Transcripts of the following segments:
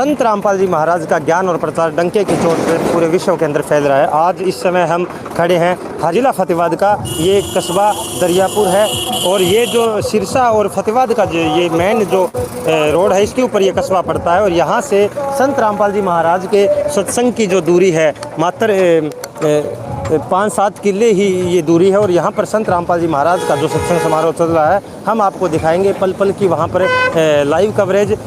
संत रामपाल जी महाराज का ज्ञान और प्रचार डंके की चोट पर पूरे विश्व के अंदर फैल रहा है। आज इस समय हम खड़े हैं जिला फतेहाबाद का, ये कस्बा दरियापुर है और ये जो सिरसा और फतेहाबाद का जो ये मेन जो रोड है, इसके ऊपर ये कस्बा पड़ता है। और यहाँ से संत रामपाल जी महाराज के सत्संग की जो दूरी है मात्र 5-7 किले ही ये दूरी है। और यहाँ पर संत रामपाल जी महाराज का जो सत्संग समारोह चल रहा है, हम आपको दिखाएंगे पल पल की वहाँ पर लाइव कवरेज।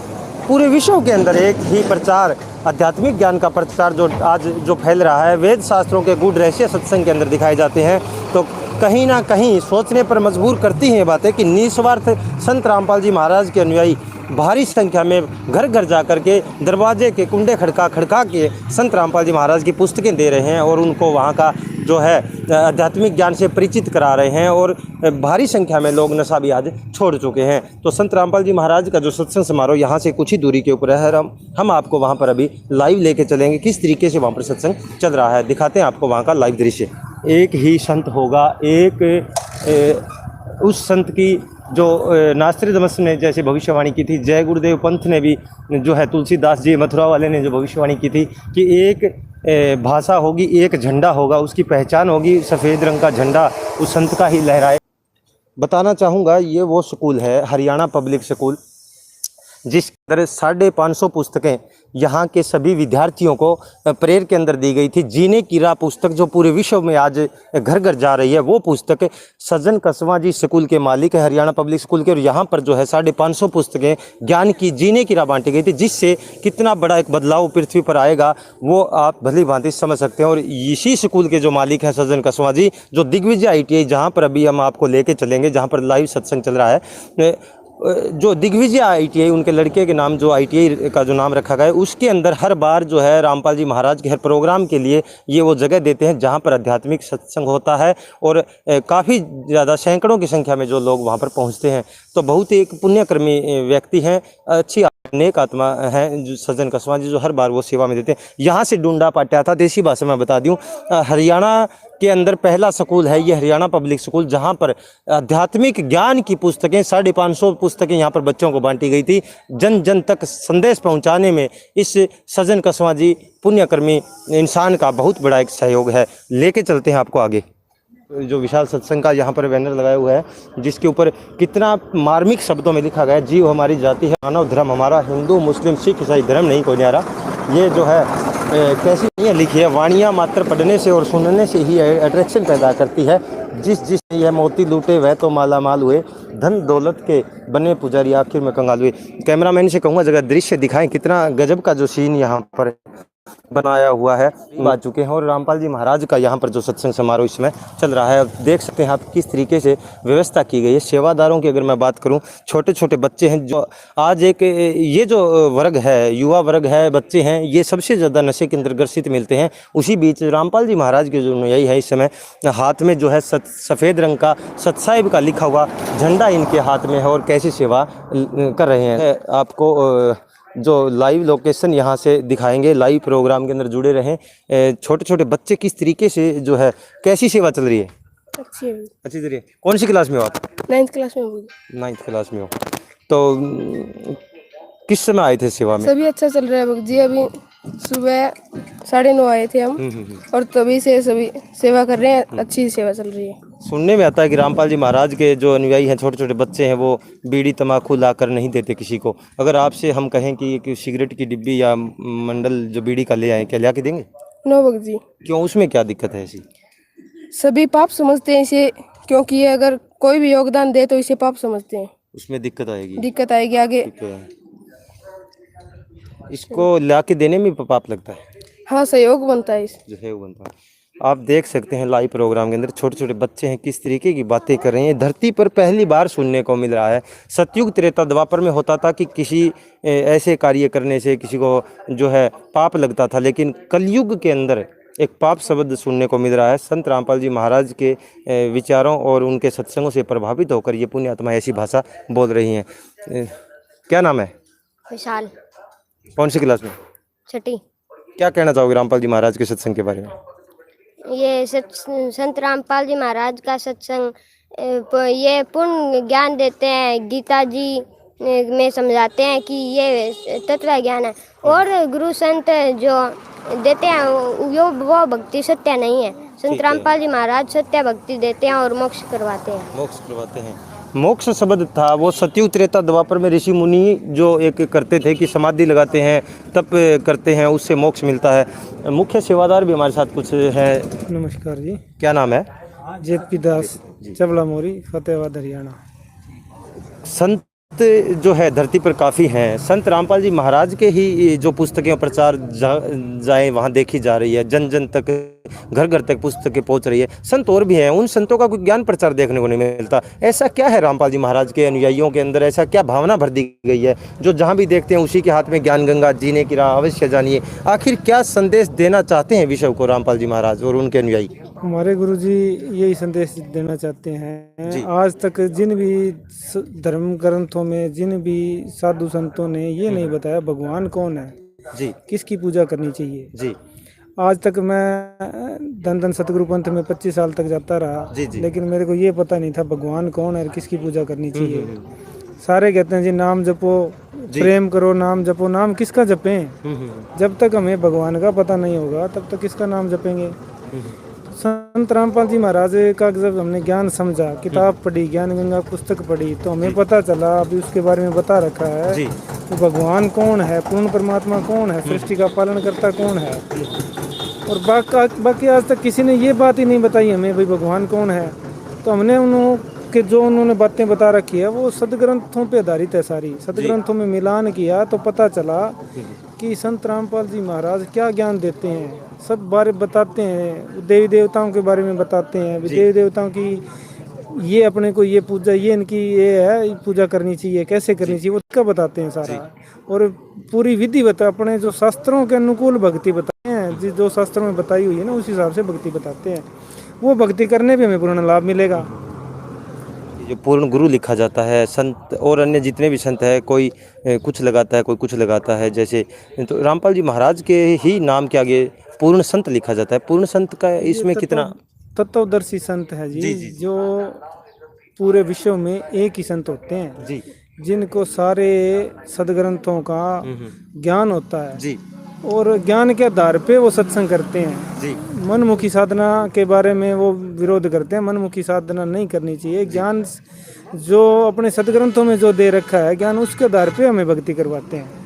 पूरे विश्व के अंदर एक ही प्रचार, आध्यात्मिक ज्ञान का प्रचार जो आज जो फैल रहा है, वेद शास्त्रों के गूढ़ रहस्य सत्संग के अंदर दिखाए जाते हैं, तो कहीं ना कहीं सोचने पर मजबूर करती हैं ये बातें कि निस्वार्थ संत रामपाल जी महाराज के अनुयायी भारी संख्या में घर घर जा कर के दरवाजे के कुंडे खड़का खड़का के संत रामपाल जी महाराज की पुस्तकें दे रहे हैं और उनको वहाँ का जो है आध्यात्मिक ज्ञान से परिचित करा रहे हैं। और भारी संख्या में लोग नशा भी आज छोड़ चुके हैं। तो संत रामपाल जी महाराज का जो सत्संग समारोह यहाँ से कुछ ही दूरी के ऊपर है, हम आपको वहाँ पर अभी लाइव लेके चलेंगे, किस तरीके से वहाँ पर सत्संग चल रहा है, दिखाते हैं आपको वहाँ का लाइव दृश्य। एक ही संत होगा, एक उस संत की जो नास्त्रिदमस ने जैसे भविष्यवाणी की थी, जय गुरुदेव पंथ ने भी जो है, तुलसीदास जी मथुरा वाले ने जो भविष्यवाणी की थी कि एक भाषा होगी, एक झंडा होगा, उसकी पहचान होगी सफ़ेद रंग का झंडा उस संत का ही लहराए। बताना चाहूँगा ये वो स्कूल है हरियाणा पब्लिक स्कूल, जिसके अंदर 550 पुस्तकें यहाँ के सभी विद्यार्थियों को प्रेयर के अंदर दी गई थी। जीने की राह पुस्तक जो पूरे विश्व में आज घर घर जा रही है, वो पुस्तक सज्जन कसवां जी स्कूल के मालिक है, हरियाणा पब्लिक स्कूल के। और यहाँ पर जो है 550 पुस्तकें ज्ञान की जीने की राह बांटी गई थी, जिससे कितना बड़ा एक बदलाव पृथ्वी पर आएगा वो आप भली भांति समझ सकते हैं। और इसी स्कूल के जो मालिक हैं सज्जन कसवां जी, जो दिग्विजय ITI, जहाँ पर अभी हम आपको लेके चलेंगे, जहाँ पर लाइव सत्संग चल रहा है, जो दिग्विजय ITI उनके लड़के के नाम जो ITI का जो नाम रखा गया है, उसके अंदर हर बार जो है रामपाल जी महाराज के हर प्रोग्राम के लिए ये वो जगह देते हैं जहाँ पर आध्यात्मिक सत्संग होता है। और काफ़ी ज़्यादा सैकड़ों की संख्या में जो लोग वहाँ पर पहुँचते हैं। तो बहुत ही एक पुण्यकर्मी व्यक्ति हैं, अच्छी नेक आत्मा हैं जो सज्जन कसवां जी, जो हर बार वो सेवा में देते हैं। यहाँ से डूंडा पाट्या था, देसी भाषा में बता दूँ, हरियाणा के अंदर पहला स्कूल है ये हरियाणा पब्लिक स्कूल, जहाँ पर आध्यात्मिक ज्ञान की पुस्तकें 550 पुस्तकें यहाँ पर बच्चों को बांटी गई थी। जन जन तक संदेश पहुँचाने में इस सज्जन कसवां जी पुण्यकर्मी इंसान का बहुत बड़ा एक सहयोग है। लेके चलते हैं आपको आगे। जो विशाल सत्संग का यहाँ पर बैनर लगाया हुआ है, जिसके ऊपर कितना मार्मिक शब्दों में लिखा गया है, जीव हमारी जाति है, मानव धर्म हमारा, हिंदू मुस्लिम सिख ईसाई धर्म नहीं कोई न्यारा। ये जो है कैसी नहीं लिखी है, वाणियाँ मात्र पढ़ने से और सुनने से ही अट्रैक्शन पैदा करती है। जिस यह मोती लूटे वह तो माला माल हुए, धन दौलत के बने पुजारी आखिर में कंगाल हुए। कैमरामैन से कहूँगा जगह दृश्य दिखाएं, कितना गजब का जो सीन यहाँ पर बनाया हुआ है। आ चुके हैं और रामपाल जी महाराज का यहाँ पर जो सत्संग समारोह इसमें चल रहा है, देख सकते हैं आप किस तरीके से व्यवस्था की गई है। सेवादारों की अगर मैं बात करूँ, छोटे छोटे बच्चे हैं जो आज एक ये जो वर्ग है, युवा वर्ग है, बच्चे हैं, ये सबसे ज़्यादा नशे के अंदर ग्रसित मिलते हैं। उसी बीच रामपाल जी महाराज के जो अनुयायी है, इस समय हाथ में जो है सफ़ेद रंग का सतसाहिब का लिखा हुआ झंडा इनके हाथ में है और कैसी सेवा कर रहे हैं। आपको जो लाइव लोकेशन यहाँ से दिखाएंगे, लाइव प्रोग्राम के अंदर जुड़े रहें। छोटे छोटे बच्चे किस तरीके से जो है, कैसी सेवा चल रही है? अच्छी है। अच्छी चल रही है। कौन सी क्लास में हो आप? 9th क्लास में हूँ। 9th क्लास में हो। तो किस समय आए थे सेवा में? सभी अच्छा चल रहा है जी। अभी सुबह 9:30 आए थे हम और तभी से सभी सेवा कर रहे हैं, अच्छी सेवा चल रही है। सुनने में आता है कि रामपाल जी महाराज के जो अनुयायी हैं, छोटे छोटे बच्चे हैं, वो बीड़ी तम्बाकू लाकर नहीं देते किसी को। अगर आपसे हम कहें कि एक सिगरेट की डिब्बी या मंडल जो बीड़ी का ले आए, क्या ला के देंगे? नो भगत जी। क्यों, उसमें क्या दिक्कत है ऐसी? सभी पाप समझते हैं इसे, क्योंकि ये अगर कोई भी योगदान दे तो इसे पाप समझते हैं। उसमें दिक्कत आएगी आगे। इसको ला के देने में पाप लगता है? हाँ, सहयोग बनता है, जो है वो बनता है। आप देख सकते हैं लाइव प्रोग्राम के अंदर छोटे छोटे बच्चे हैं, किस तरीके की बातें कर रहे हैं। धरती पर पहली बार सुनने को मिल रहा है। सतयुग त्रेता द्वापर में होता था कि किसी ऐसे कार्य करने से किसी को जो है पाप लगता था, लेकिन कलयुग के अंदर एक पाप शब्द सुनने को मिल रहा है। संत रामपाल जी महाराज के विचारों और उनके सत्संगों से प्रभावित होकर ये पुण्य आत्मा ऐसी भाषा बोल रही हैं। क्या नाम है? विशाल। कौन सी क्लास में? 6ठी। क्या कहना चाहोगे रामपाल जी महाराज के सत्संग के बारे में? ये संत रामपाल जी महाराज का सत्संग ये पूर्ण ज्ञान देते हैं। गीता जी में समझाते हैं कि ये तत्व ज्ञान है। और गुरु संत जो देते हैं वो भक्ति सत्य नहीं है। संत रामपाल जी महाराज सत्य भक्ति देते हैं और मोक्ष करवाते हैं। मोक्ष करवाते हैं। मोक्ष शब्द था वो सतयुग त्रेता द्वापर में ऋषि मुनि जो एक करते थे कि समाधि लगाते हैं, तप करते हैं, उससे मोक्ष मिलता है। मुख्य सेवादार भी हमारे साथ कुछ है। नमस्कार जी, क्या नाम है? जेपी दास, चबला मोरी, फतेहाबाद, हरियाणा। संत जो है धरती पर काफ़ी हैं। संत रामपाल जी महाराज के ही जो पुस्तकें प्रचार जाए वहाँ देखी जा रही है, जन जन तक, घर घर तक पुस्तकें पहुँच रही है। संत और भी हैं, उन संतों का कोई ज्ञान प्रचार देखने को नहीं मिलता। ऐसा क्या है रामपाल जी महाराज के अनुयायियों के अंदर, ऐसा क्या भावना भर दी गई है जो जहाँ भी देखते हैं उसी के हाथ में ज्ञान गंगा, जीने की राह? अवश्य जानिए आखिर क्या संदेश देना चाहते हैं विश्व को रामपाल जी महाराज और उनके अनुयायी। हमारे गुरुजी यही संदेश देना चाहते हैं। आज तक जिन भी धर्म ग्रंथों में, जिन भी साधु संतों ने ये नहीं बताया भगवान कौन है जी, किसकी पूजा करनी चाहिए जी, आज तक मैं धन धन सतगुरु पंथ में 25 साल तक जाता रहा, लेकिन मेरे को ये पता नहीं था भगवान कौन है और किसकी पूजा करनी चाहिए। सारे कहते हैं जी नाम जपो, प्रेम करो, नाम जपो। नाम किसका जपें? जब तक हमें भगवान का पता नहीं होगा तब तक किसका नाम जपेंगे? संत रामपाल जी महाराज का जब हमने ज्ञान समझा, किताब पढ़ी, ज्ञान गंगा पुस्तक पढ़ी, तो हमें पता चला, अभी उसके बारे में बता रखा है कि भगवान कौन है, पूर्ण परमात्मा कौन है, सृष्टि का पालन करता कौन है। और बाकी आज तक किसी ने ये बात ही नहीं बताई हमें भाई भगवान कौन है। तो हमने उन्होंने जो उन्होंने बातें बता रखी है वो सदग्रंथों पे आधारित है सारी। सदग्रंथों में मिलान किया तो पता चला कि संत रामपाल जी महाराज क्या ज्ञान देते हैं, सब बारे बताते हैं। देवी देवताओं के बारे में बताते हैं, देवी देवताओं की ये अपने को ये पूजा, ये इनकी ये है पूजा करनी चाहिए, कैसे करनी चाहिए, वो क्या बताते हैं सारा। और पूरी विधि बता, अपने जो शास्त्रों के अनुकूल भक्ति बताते हैं, जो शास्त्रों में बताई हुई है ना उस हिसाब से भक्ति बताते हैं। वो भक्ति करने पे हमें पूर्ण लाभ मिलेगा। जो पूर्ण गुरु लिखा जाता है, संत और अन्य जितने भी संत है, कोई कुछ लगाता है, कोई कुछ लगाता है, जैसे तो रामपाल जी महाराज के ही नाम के आगे पूर्ण संत लिखा जाता है। पूर्ण संत का इसमें कितना? तत्वदर्शी संत है जी, जो पूरे विश्व में एक ही संत होते हैं जी, जिनको सारे सदग्रंथों का ज्ञान होता है जी, और ज्ञान के आधार पे वो सत्संग करते हैं जी। मनमुखी साधना के बारे में वो विरोध करते हैं, मनमुखी साधना नहीं करनी चाहिए। ज्ञान जो अपने सदग्रंथों में जो दे रखा है ज्ञान, उसके आधार पे हमें भक्ति करवाते हैं।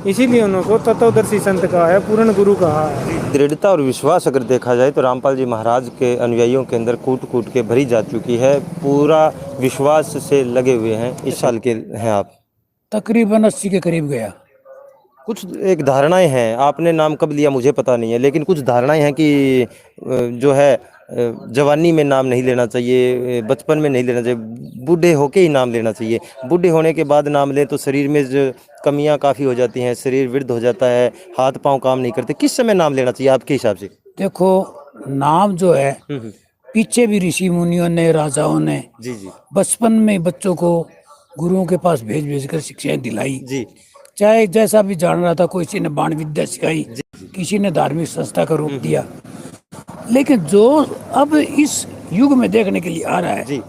इसीलिए उनको तत्वदर्शी संत कहा है, पूर्ण गुरु कहा है। दृढ़ता और विश्वास अगर देखा जाए तो रामपाल जी महाराज के अनुयायियों के अंदर कूट कूट के भरी जा चुकी है, पूरा विश्वास से लगे हुए हैं। इस साल के हैं आप? तकरीबन 80 के करीब गया। कुछ एक धारणाएं हैं, आपने नाम कब लिया मुझे पता नहीं है, लेकिन कुछ धारणाएं हैं कि जो है जवानी में नाम नहीं लेना चाहिए, बचपन में नहीं लेना चाहिए, बूढ़े होके ही नाम लेना चाहिए। बूढ़े होने के बाद नाम लें तो शरीर में जो कमियां काफ़ी हो जाती हैं, शरीर वृद्ध हो जाता है, हाथ पांव काम नहीं करते। किस समय नाम लेना चाहिए आपके हिसाब से? देखो, नाम जो है पीछे भी ऋषि मुनियों ने, राजाओं ने जी जी बचपन में बच्चों को गुरुओं के पास भेज भेज कर शिक्षाएं दिलाई जी, चाहे जैसा भी जान रहा था। किसी ने बाण विद्या सिखाई, किसी ने धार्मिक संस्था का रूप दिया। लेकिन जो अब इस युग में देखने के लिए आ रहा है जी,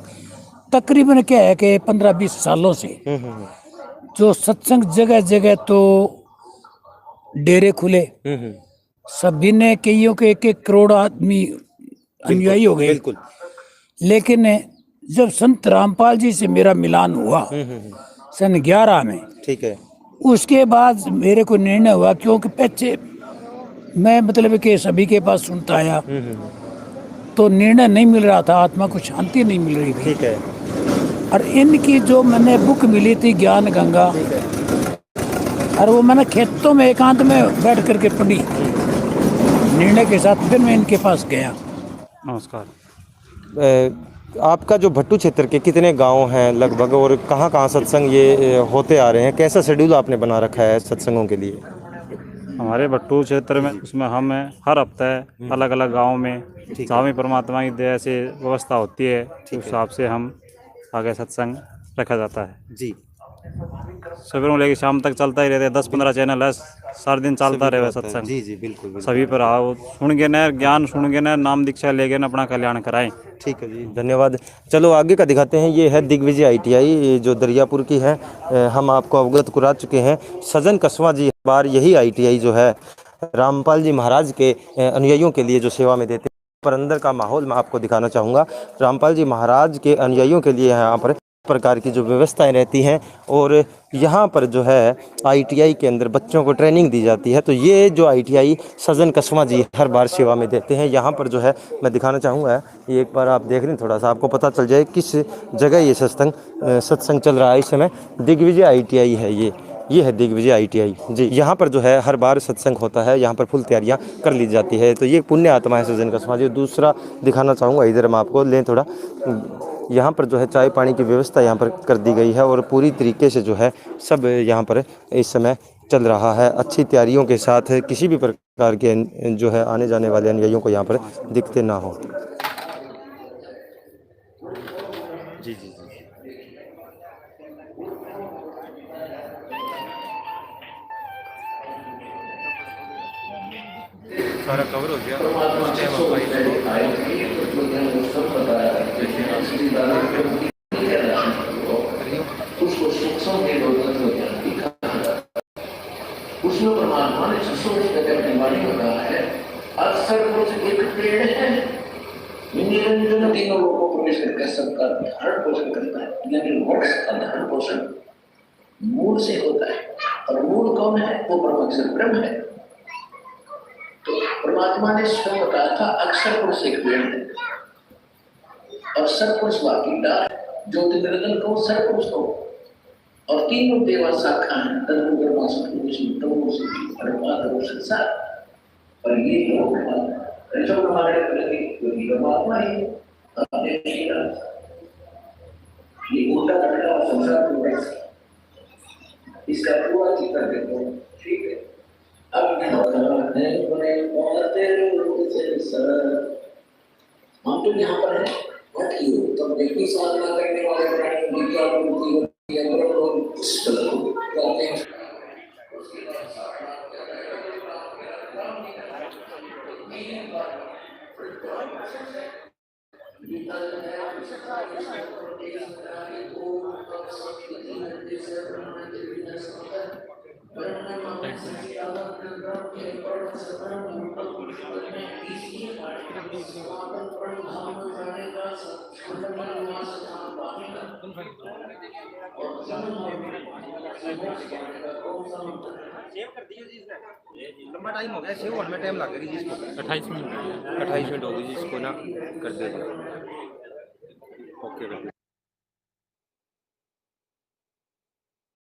तकरीबन क्या है कि 15-20 सालों से जो सत्संग जगह जगह तो डेरे खुले, सभी ने कईयों के 1-1 करोड़ आदमी अनुयायी हो गए। बिल्कुल। लेकिन जब संत रामपाल जी से मेरा मिलान हुआ सन 11 में, ठीक है, उसके बाद मेरे को निर्णय हुआ, क्योंकि पीछे मैं मतलब कि सभी के पास सुनता आया तो निर्णय नहीं मिल रहा था, आत्मा को शांति नहीं मिल रही थी। ठीक है। और इनकी जो मैंने बुक मिली थी ज्ञान गंगा, और वो मैंने खेतों में एकांत में बैठ करके पढ़ी निर्णय के साथ, फिर मैं इनके पास गया। नमस्कार। आपका जो भट्टू क्षेत्र के कितने गांव हैं लगभग, और कहाँ कहाँ सत्संग ये होते आ रहे हैं? कैसा शेड्यूल आपने बना रखा है सत्संगों के लिए? हमारे भट्टू क्षेत्र में उसमें हम हर हफ्ते अलग अलग गांव में स्वामी परमात्मा की दया से व्यवस्था होती है, उस हिसाब से हम आगे सत्संग रखा जाता है जी। सुबह लेके शाम तक चलता ही रहता है, 10-15 चैनल है सारा दिन चलता सभी रहे को आता है। सत्संग। जी जी बिल्कुल बिल्कुल। सभी पर आओ, सुन के न ज्ञान सुन के न नाम दीक्षा ले गए, अपना कल्याण कराएं। ठीक है जी, धन्यवाद। चलो आगे का दिखाते हैं। ये है दिग्विजय ITI जो दरियापुर की है। हम आपको अवगत करा चुके हैं। सजन कसवा जी बार यही ITI जो है रामपाल जी महाराज के अनुयायियों के लिए जो सेवा में देते हैं। पर अंदर का माहौल मैं आपको दिखाना चाहूँगा। रामपाल जी महाराज के अनुयायियों के लिए यहाँ पर प्रकार की जो व्यवस्थाएं रहती हैं और यहाँ पर जो है ITI के अंदर बच्चों को ट्रेनिंग दी जाती है। तो ये जो ITI सजन कसवा जी हर बार सेवा में देते हैं। यहाँ पर जो है मैं दिखाना चाहूँगा, ये एक बार आप देख लें, थोड़ा सा आपको पता चल जाए किस जगह ये सत्संग चल रहा है इस समय। दिग्विजय ITI है ये है दिग्विजय ITI जी। यहाँ पर जो है हर बार सत्संग होता है, यहाँ पर फुल तैयारियाँ कर ली जाती है। तो ये पुण्य आत्मा है सजन कसवा जी। दूसरा दिखाना चाहूँगा, इधर हम आपको लें थोड़ा। यहाँ पर जो है चाय पानी की व्यवस्था यहाँ पर कर दी गई है और पूरी तरीके से जो है सब यहाँ पर इस समय चल रहा है अच्छी तैयारियों के साथ। किसी भी प्रकार के जो है आने जाने वाले अनुयायियों को यहाँ पर दिखते ना हो। जी जी जी। सारा कवर हो गया। उस टाइम आप उसमें परमात्मा ने 600 की वाणी में कहा है, अक्सर कुछ एक पेड़ है, निरंजन तीनों लोगों को प्रवेश करके सबका धारण पोषण करता है। यानी वृक्ष का धारण पोषण मूल से होता है, और मूल कौन है? वो परमाक्षर ब्रह्म है। तो परमात्मा ने स्वयं कहा था अक्षर पुरुष एक पेड़ है और सत्पुरुष बाकी डाल, ज्योति निरंजन को सत्पुरुष को, और तीनों देवा शाखा हैं, तनु ब्रह्मा सत्पुरुष विष्णु तमो सिद्धि परमात्मा धर्म संसार। और ये लोग जो हमारे प्रति परमात्मा ही ये उल्टा पलटा संसार को इसका पूरा चित्र देखो। ठीक है, अब हम तो यहाँ पर है, तो देखिए साधना करने वाले प्राणी विज्ञान मूर्ति लंबा टाइम हो गया, सेव होने में टाइम लगेगी जी इसको। 28 मिनट हो गई जी इसको ना कर दे। ओके।